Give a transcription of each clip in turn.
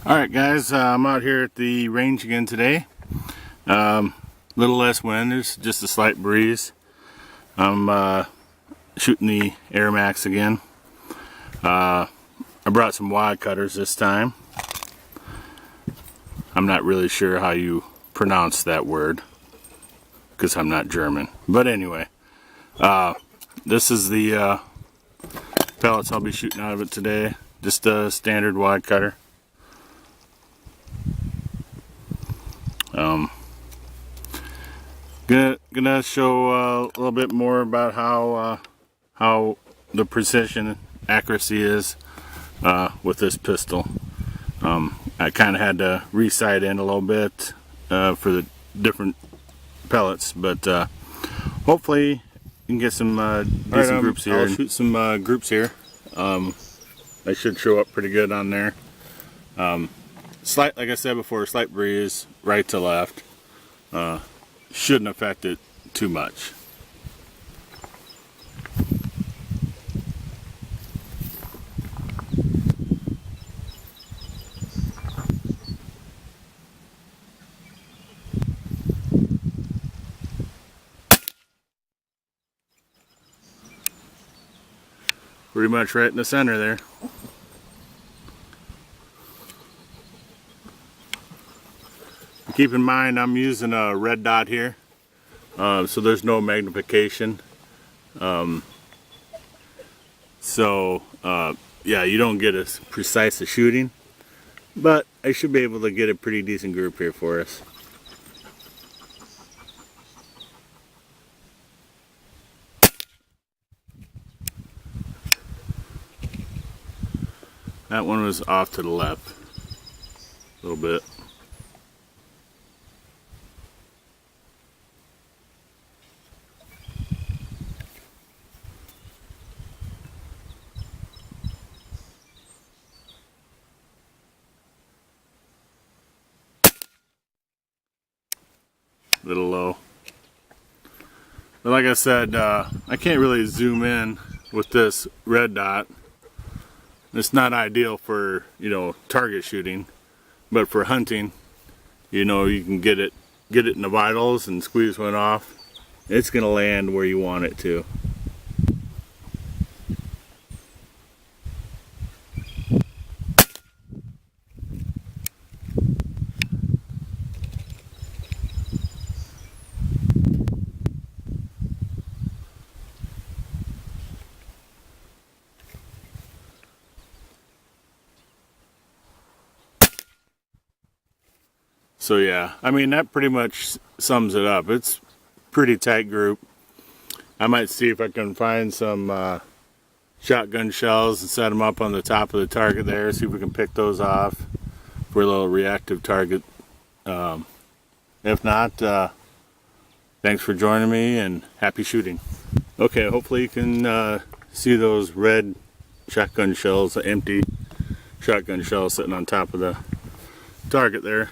Alright guys, I'm out here at the range again today. Little less wind, there's just a slight breeze. I'm shooting the Air Max again. I brought some wad cutters this time. I'm not really sure how you pronounce that word because I'm not German. But anyway, this is the pellets I'll be shooting out of it today. Just a standard wad cutter. Gonna show a little bit more about how the precision accuracy is with this pistol. I kind of had to re-sight in a little bit for the different pellets, but hopefully you can get some decent groups here. I'll shoot some groups here. They should show up pretty good on there. Slight, like I said before, slight breeze right to left. Shouldn't affect it too much. Pretty much right in the center there. Keep in mind I'm using a red dot here, so there's no magnification. Yeah, you don't get as precise a shooting, but I should be able to get a pretty decent group here for us. That one was off to the left a little bit. Little low, but like I said, I can't really zoom in with this red dot. It's not ideal for, target shooting, but for hunting, you can get it in the vitals and squeeze one off. It's gonna land where you want it to. So yeah, I mean, that pretty much sums it up. It's pretty tight group. I might see if I can find some shotgun shells and set them up on the top of the target there, see if we can pick those off for a little reactive target. If not, thanks for joining me and happy shooting. Okay, hopefully you can see those red shotgun shells, empty shotgun shells sitting on top of the target there.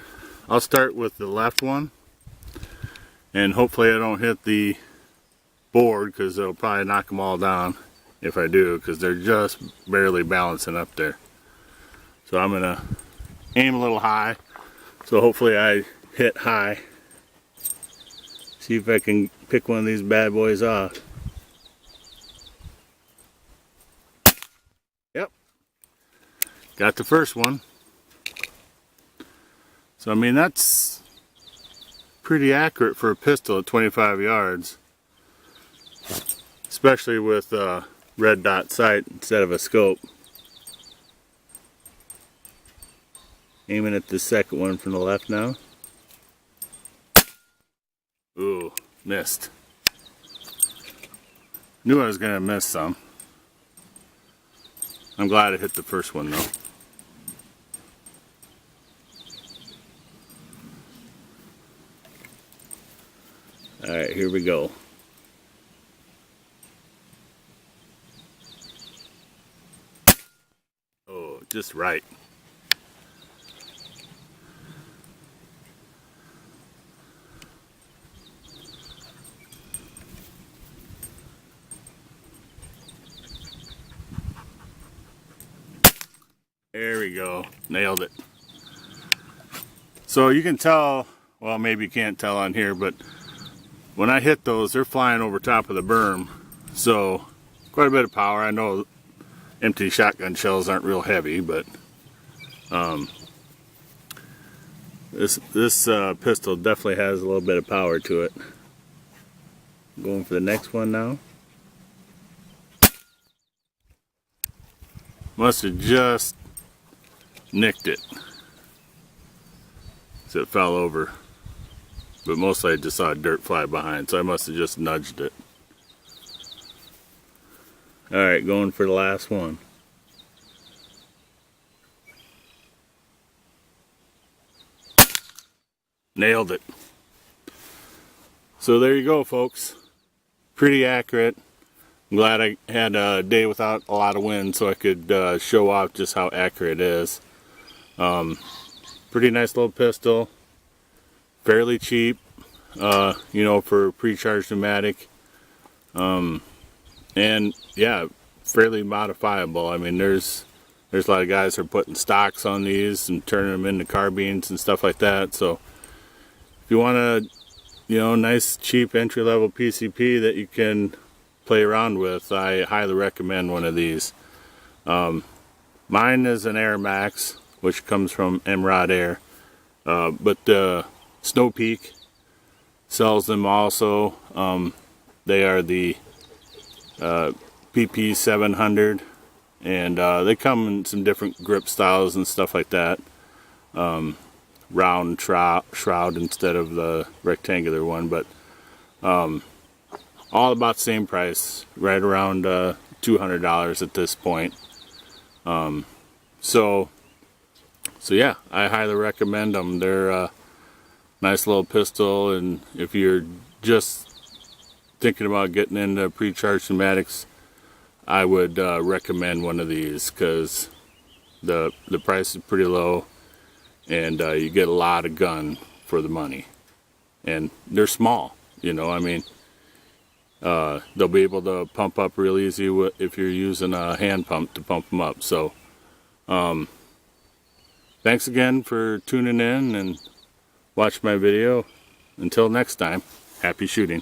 I'll start with the left one, and hopefully I don't hit the board because it'll probably knock them all down if I do, because they're just barely balancing up there. So I'm gonna aim a little high, so hopefully I hit high. See if I can pick one of these bad boys off. Yep, got the first one. So I mean, that's pretty accurate for a pistol at 25 yards, especially with a red dot sight instead of a scope. Aiming at the second one from the left now. Ooh, missed. Knew I was gonna miss some. I'm glad I hit the first one though. Alright, here we go. Oh, just right. There we go. Nailed it. So you can tell, well, maybe you can't tell on here, but when I hit those, they're flying over top of the berm. So quite a bit of power. I know empty shotgun shells aren't real heavy, but this pistol definitely has a little bit of power to it. Going for the next one now. Must have just nicked it. So it fell over. But mostly I just saw dirt fly behind, so I must have just nudged it. Alright, going for the last one. Nailed it. So there you go, folks. Pretty accurate. I'm glad I had a day without a lot of wind so I could show off just how accurate it is. Pretty nice little pistol. Fairly cheap, you know, for pre-charged pneumatic. And yeah, fairly modifiable. I mean, there's a lot of guys who are putting stocks on these and turning them into carbines and stuff like that. So if you want a, you know, nice cheap entry-level PCP that you can play around with, I highly recommend one of these. Mine is an Air Max, which comes from Emerald Air, but Snow Peak sells them also. They are the PP 700, and they come in some different grip styles and stuff like that. Round shroud instead of the rectangular one, but all about the same price, right around $200 at this point. So yeah, I highly recommend them. They're a nice little pistol, and if you're just thinking about getting into pre-charged pneumatics, I would recommend one of these, because the price is pretty low, and you get a lot of gun for the money, and they're small. You know, I mean, they'll be able to pump up real easy if you're using a hand pump to pump them up. So thanks again for tuning in and watching my video. Until next time, happy shooting.